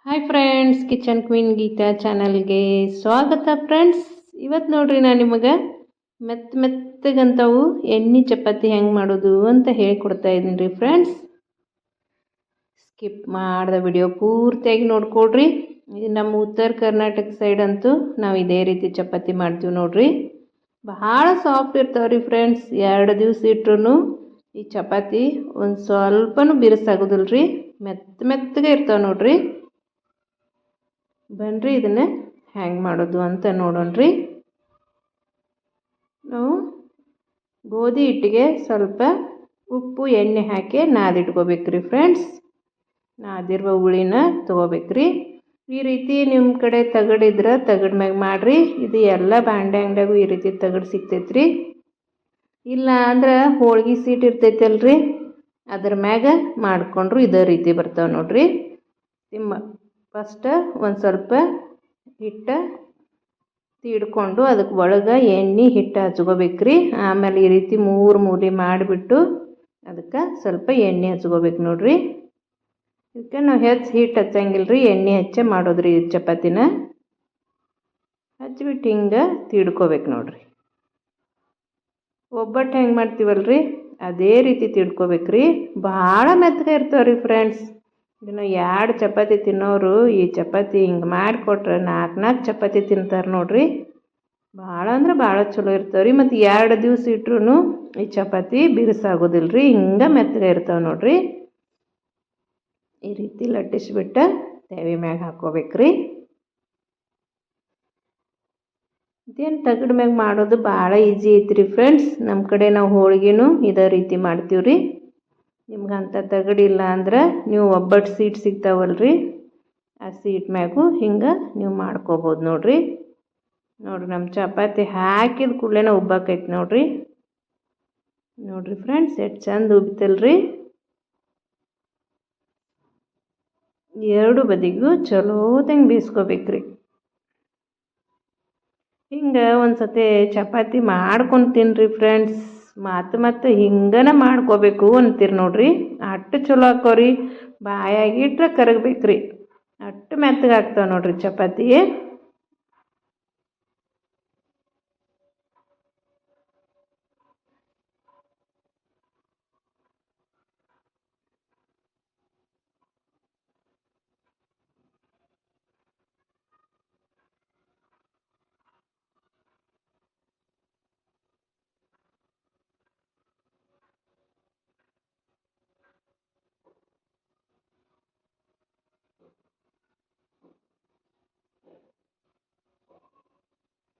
Hi friends, kitchen queen Geeta ಚಾನಲ್ಗೆ ಸ್ವಾಗತ friends. ಇವತ್ತು ನೋಡ್ರಿ ನಾನು ನಿಮಗೆ ಮೆತ್ತಗಂತವು ಎಣ್ಣೆ ಚಪಾತಿ ಹೆಂಗೆ ಮಾಡೋದು ಅಂತ ಹೇಳಿಕೊಡ್ತಾ ಇದ್ದೀನಿ ರೀ ಫ್ರೆಂಡ್ಸ್. ಸ್ಕಿಪ್ ಮಾಡಿದ ವಿಡಿಯೋ ಪೂರ್ತಿಯಾಗಿ ನೋಡ್ಕೊಡ್ರಿ. ಇದು ನಮ್ಮ ಉತ್ತರ ಕರ್ನಾಟಕ ಸೈಡ್ ಅಂತೂ ನಾವು ಇದೇ ರೀತಿ ಚಪಾತಿ ಮಾಡ್ತೀವಿ ನೋಡ್ರಿ. ಬಹಳ ಸಾಫ್ಟ್ ಇರ್ತಾವೆ ರೀ ಫ್ರೆಂಡ್ಸ್. 2 ದಿವಸ ಇಟ್ರು ಈ ಚಪಾತಿ ಒಂದು ಸ್ವಲ್ಪನೂ ಬಿರುಸಾಗೋದಿಲ್ಲ ರೀ. ಮೆತ್ತಗೆ ಇರ್ತಾವೆ ನೋಡ್ರಿ. ಬನ್ರಿ ಇದನ್ನು ಹ್ಯಾಂಗೆ ಮಾಡೋದು ಅಂತ ನೋಡೋಣ್ರಿ. ನಾವು ಗೋಧಿ ಹಿಟ್ಟಿಗೆ ಸ್ವಲ್ಪ ಉಪ್ಪು ಎಣ್ಣೆ ಹಾಕಿ ನಾದಿಟ್ಕೋಬೇಕ್ರಿ ಫ್ರೆಂಡ್ಸ್. ನಾದಿರುವ ಹುಳಿನ ತೊಗೋಬೇಕ್ರಿ. ಈ ರೀತಿ ನಿಮ್ಮ ಕಡೆ ತಗಡಿದ್ರೆ ತಗಡ್ ಮ್ಯಾಗ ಮಾಡಿರಿ. ಇದು ಎಲ್ಲ ಬಾಂಡೆ ಅಂಗಡಿಯಾಗೂ ಈ ರೀತಿ ತಗಡು ಸಿಗ್ತೈತ್ರಿ. ಇಲ್ಲ ಅಂದ್ರೆ ಹೋಳ್ಗೆ ಸೀಟ್ ಇರ್ತೈತಲ್ರಿ, ಅದ್ರ ಮ್ಯಾಗ ಮಾಡಿಕೊಂಡ್ರು ಇದೇ ರೀತಿ ಬರ್ತಾವೆ ನೋಡ್ರಿ. ಫಸ್ಟ್ ಒಂದು ಸ್ವಲ್ಪ ಹಿಟ್ಟು ತೀಡ್ಕೊಂಡು ಅದಕ್ಕೆ ಒಳಗೆ ಎಣ್ಣೆ ಹಿಟ್ಟು ಹಚ್ಕೋಬೇಕ್ರಿ. ಆಮೇಲೆ ಈ ರೀತಿ 3 ಮೂಲೆ ಮಾಡಿಬಿಟ್ಟು ಅದಕ್ಕೆ ಸ್ವಲ್ಪ ಎಣ್ಣೆ ಹಚ್ಕೋಬೇಕು ನೋಡ್ರಿ. ಇದಕ್ಕೆ ನಾವು ಹಿಟ್ಟು ಹಚ್ಚಂಗಿಲ್ಲ ರೀ, ಎಣ್ಣೆ ಹಚ್ಚೆ ಮಾಡೋದ್ರಿ ಈ ಚಪಾತಿನ. ಹಚ್ಬಿಟ್ಟು ಹಿಂಗೆ ತೀಡ್ಕೋಬೇಕು ನೋಡ್ರಿ. ಒಬ್ಬಟ್ಟು ಹೆಂಗೆ ಮಾಡ್ತೀವಲ್ರಿ ಅದೇ ರೀತಿ ತೀಡ್ಕೋಬೇಕ್ರಿ. ಭಾಳ ಮೆತ್ತಗೆ ಇರ್ತಾವೆ ರೀ ಫ್ರೆಂಡ್ಸ್. ಇನ್ನು 2 ಚಪಾತಿ ತಿನ್ನೋರು ಈ ಚಪಾತಿ ಹಿಂಗೆ ಮಾಡಿಕೊಟ್ರೆ 4 ಚಪಾತಿ ತಿಂತಾರೆ ನೋಡ್ರಿ. ಭಾಳ ಅಂದ್ರೆ ಭಾಳ ಚಲೋ ಇರ್ತಾವೆ ರೀ. ಮತ್ತು 2 ದಿವಸ ಇಟ್ರು ಈ ಚಪಾತಿ ಬಿರುಸಾಗೋದಿಲ್ಲ ರೀ. ಹಿಂಗೆ ಮೆತ್ತಗೆ ಇರ್ತಾವೆ ನೋಡ್ರಿ. ಈ ರೀತಿ ಲಟ್ಟಿಸ್ಬಿಟ್ಟು ತವಿ ಮ್ಯಾಗ ಹಾಕೋಬೇಕ್ರಿ. ಇದೇನು ತಗಡ್ ಮ್ಯಾಗ ಮಾಡೋದು ಭಾಳ ಈಸಿ ಐತ್ರಿ ಫ್ರೆಂಡ್ಸ್. ನಮ್ಮ ಕಡೆ ನಾವು ಹೋಳಿಗೆನೂ ಇದೇ ರೀತಿ ಮಾಡ್ತೀವಿ ರೀ. ನಿಮ್ಗಂತ ತಗಡಿಲ್ಲ ಅಂದ್ರೆ ನೀವು ಒಬ್ಬಟ್ಟು ಸೀಟ್ ಸಿಗ್ತಾವಲ್ರಿ, ಆ ಸೀಟ್ ಮ್ಯಾಗೂ ಹಿಂಗೆ ನೀವು ಮಾಡ್ಕೋಬೋದು ನೋಡ್ರಿ. ನಮ್ಮ ಚಪಾತಿ ಹಾಕಿದ ಕೂಡಲೇ ಉಬ್ಬಾಕೈತಿ ನೋಡ್ರಿ. ಫ್ರೆಂಡ್ಸ್ ಎಷ್ಟು ಚಂದ ಉಬ್ಬಿತಲ್ರಿ. 2 ಬದಿಗೂ ಚಲೋದಂಗೆ ಬೇಯಿಸ್ಕೋಬೇಕ್ರಿ. ಹಿಂಗೆ ಒಂದು ಸತಿ ಚಪಾತಿ ಮಾಡ್ಕೊಂಡು ತಿನ್ನಿರಿ ಫ್ರೆಂಡ್ಸ್. ಮತ್ತೆ ಹಿಂಗನ ಮಾಡ್ಕೋಬೇಕು ಅಂತೀರಿ ನೋಡ್ರಿ. ಅಷ್ಟು ಚಲೋ ಹಾಕೋರಿ. ಬಾಯಾಗಿಟ್ರೆ ಕರಗಬೇಕ್ರಿ. ಅಷ್ಟು ಮೆತ್ತಗೆ ಆಗ್ತಾವೆ ನೋಡ್ರಿ ಚಪಾತಿ.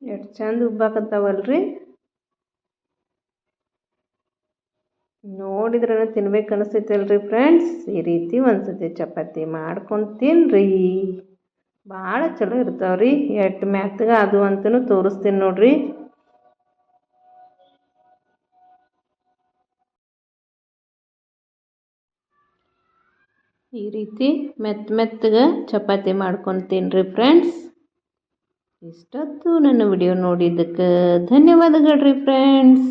ಎಷ್ಟು ಚಂದ ಉಬ್ಬಾಕತ್ತಾವಲ್ರಿ. ನೋಡಿದ್ರೆ ತಿನ್ಬೇಕು ಅನಿಸ್ತೈತಲ್ರಿ ಫ್ರೆಂಡ್ಸ್. ಈ ರೀತಿ ಒಂದ್ಸತಿ ಚಪಾತಿ ಮಾಡ್ಕೊಂಡು ತಿನ್ನಿರಿ. ಭಾಳ ಚಲೋ ಇರ್ತಾವ್ರಿ. ಎಷ್ಟು ಮೆತ್ತಗೆ ಅದು ಅಂತಲೂ ತೋರಿಸ್ತೀನಿ ನೋಡ್ರಿ. ಈ ರೀತಿ ಮೆತ್ತಗೆ ಚಪಾತಿ ಮಾಡ್ಕೊಂಡು ತಿನ್ನಿರಿ ಫ್ರೆಂಡ್ಸ್. ಇಷ್ಟೊತ್ತು ನನ್ನ ವಿಡಿಯೋ ನೋಡಿದ್ದಕ್ಕೆ ಧನ್ಯವಾದಗಳು ರೀ ಫ್ರೆಂಡ್ಸ್.